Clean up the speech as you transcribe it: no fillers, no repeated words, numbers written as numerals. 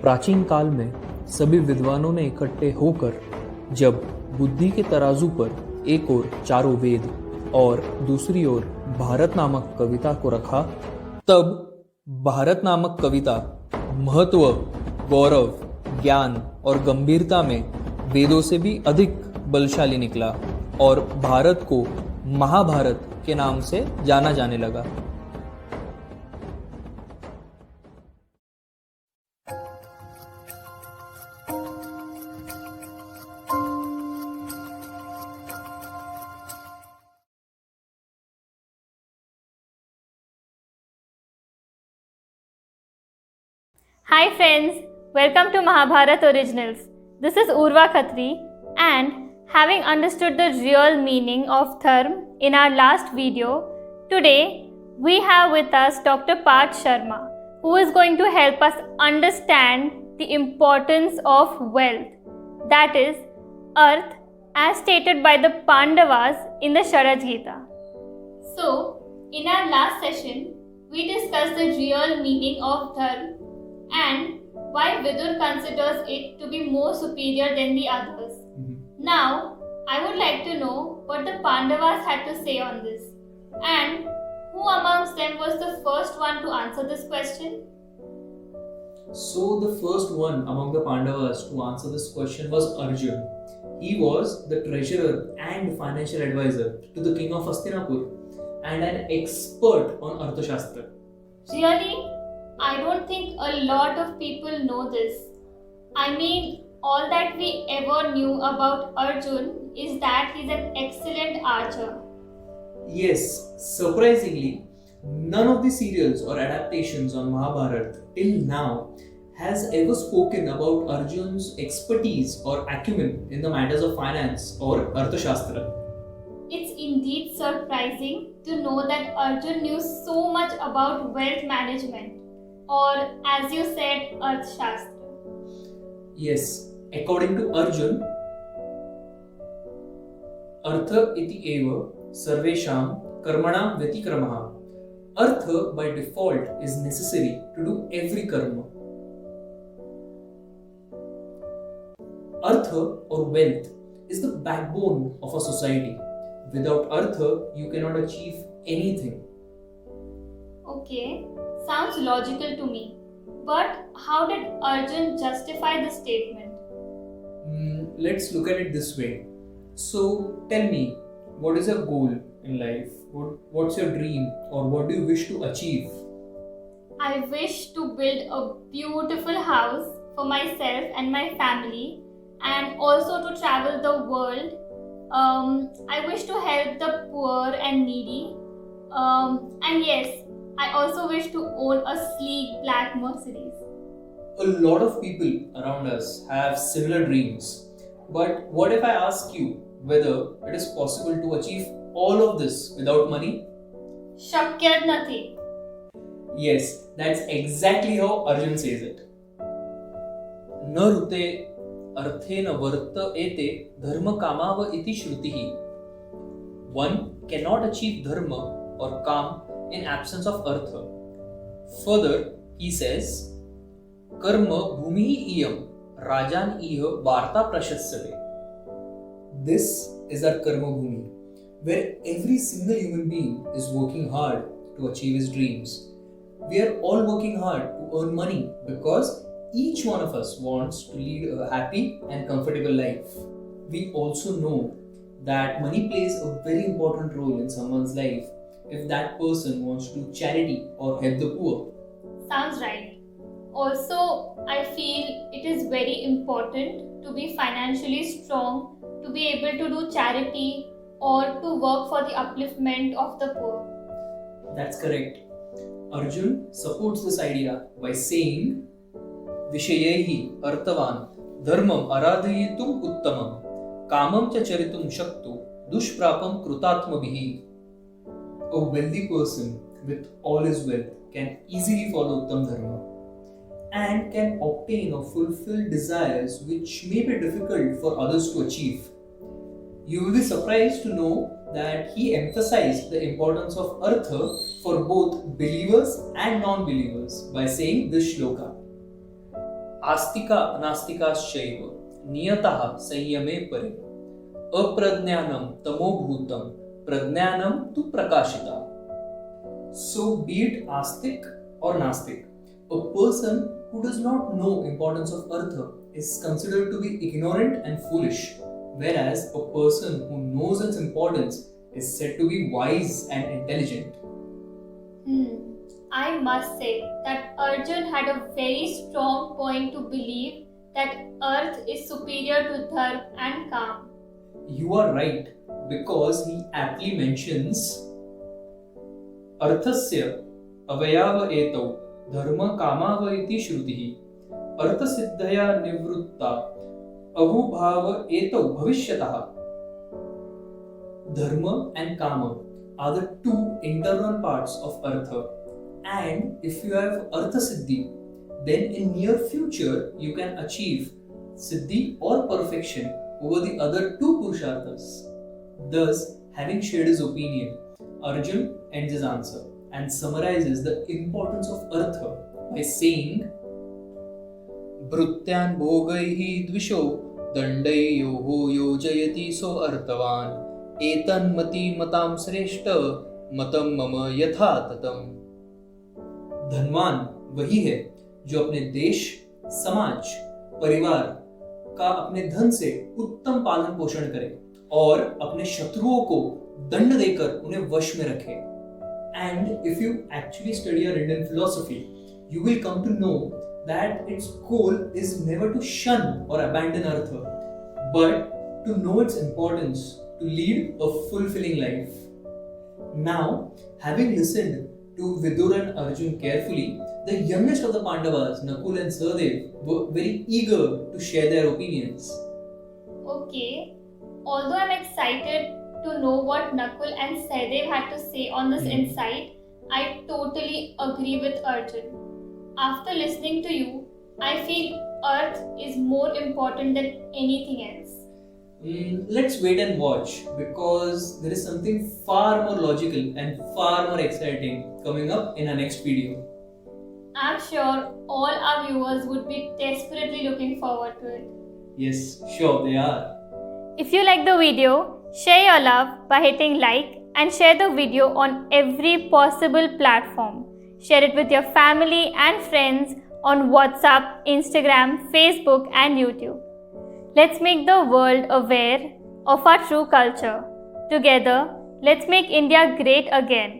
प्राचीन काल में सभी विद्वानों ने इकट्ठे होकर जब बुद्धि के तराजू पर एक ओर चारों वेद और दूसरी ओर भारत नामक कविता को रखा, तब भारत नामक कविता महत्व, गौरव, ज्ञान और गंभीरता में वेदों से भी अधिक बलशाली निकला और भारत को महाभारत के नाम से जाना जाने लगा। Hi friends, welcome to Mahabharat Originals. This is Urva Khatri, and having understood the real meaning of dharma in our last video, today we have with us Dr. Parth Sharma, who is going to help us understand the importance of wealth, that is, Arth, as stated by the Pandavas in the Sharad Gita. So, in our last session, we discussed the real meaning of dharma and why Vidur considers it to be more superior than the others. Now, I would like to know what the Pandavas had to say on this, and who amongst them was the first one to answer this question? So the first one among the Pandavas to answer this question was Arjun. He was the treasurer and financial advisor to the king of Hastinapur and an expert on Arthashastra. Really? I don't think a lot of people know this. I mean, all that we ever knew about Arjun is that he's an excellent archer. Yes, surprisingly, none of the serials or adaptations on Mahabharata till now has ever spoken about Arjun's expertise or acumen in the matters of finance or Arthashastra. It's indeed surprising to know that Arjun knew so much about wealth management, or as you said, Arthashastra. Yes, according to Arjun, Artha iti eva sarvesham karmanam vyatikramaha. Artha by default is necessary to do every karma. Artha or wealth is the backbone of a society. Without Artha, you cannot achieve anything. Okay, sounds logical to me. But how did Arjun justify the statement? Let's look at it this way. So, tell me, what is your goal in life? What's your dream, or what do you wish to achieve? I wish to build a beautiful house for myself and my family, and also to travel the world. I wish to help the poor and needy. And yes, I also wish to own a sleek black Mercedes. A lot of people around us have similar dreams. But what if I ask you whether it is possible to achieve all of this without money? Shakyat nathi. Yes, that's exactly how Arjun says it. न ऋते अर्थेन वर्त एते धर्म कामाव इति श्रुतिः. One cannot achieve dharma or kam in absence of artha. Further, he says, Karma bhumihi iyam rajan iha varta prashasyate. This is our karma bhumi, where every single human being is working hard to achieve his dreams. We are all working hard to earn money because each one of us wants to lead a happy and comfortable life. We also know that money plays a very important role in someone's life if that person wants to do charity or help the poor. Sounds right. Also, I feel it is very important to be financially strong, to be able to do charity or to work for the upliftment of the poor. That's correct. Arjun supports this idea by saying, Vishayehi artavan dharmam aradhayitum uttamam kamam cha charitum shakto dushprapam krutatmabhihi. A wealthy person with all his wealth can easily follow Uttam Dharma and can obtain or fulfill desires which may be difficult for others to achieve. You will be surprised to know that he emphasized the importance of Artha for both believers and non-believers by saying this shloka. Astika अनास्तिकाश्चैव नियतः संयमे परे अप्रज्ञानं तमोभूतं प्रज्ञानं तु प्रकाशिता. So be it astic or nastic, a person who does not know importance of artha is considered to be ignorant and foolish, whereas a person who knows its importance is said to be wise and intelligent. I must say that Arjun had a very strong point to believe that earth is superior to dharma and kam. You are right, because he aptly mentions अर्थस्य अवयव एतौ धर्म कामाव इति श्रुतिः अर्थसिद्धया निवृत्ता अहुभाव एतौ भविष्यतः. Dharma and kama are the two internal parts of artha, and if you have artha siddhi, then in near future you can achieve siddhi or perfection over the other two purusharthas. Thus, having shared his opinion, Arjun ends his answer and summarizes the importance of artha by saying, Brutyan bhogaihi dvisho dandayoho yojayati so arthavan etan mati matam sreshta matam mama yatha tatam. धनवान वही है जो अपने देश, समाज, परिवार का अपने धन से उत्तम पालन पोषण करे और अपने शत्रुओं को दंड देकर उन्हें वश में रखे. And if you actually study our Indian philosophy, you will come to know that its goal is never to shun or abandon artha, but to know its importance to lead a fulfilling life. Now, having listened to Vidur and Arjun carefully, the youngest of the Pandavas, Nakul and Sahadev, were very eager to share their opinions. Okay, although I'm excited to know what Nakul and Sahadev had to say on this insight, I totally agree with Arjun. After listening to you, I feel earth is more important than anything else. Let's wait and watch, because there is something far more logical and far more exciting coming up in our next video. I'm sure all our viewers would be desperately looking forward to it. Yes, sure they are. If you like the video, share your love by hitting like and share the video on every possible platform. Share it with your family and friends on WhatsApp, Instagram, Facebook and YouTube. Let's make the world aware of our true culture. Together, let's make India great again.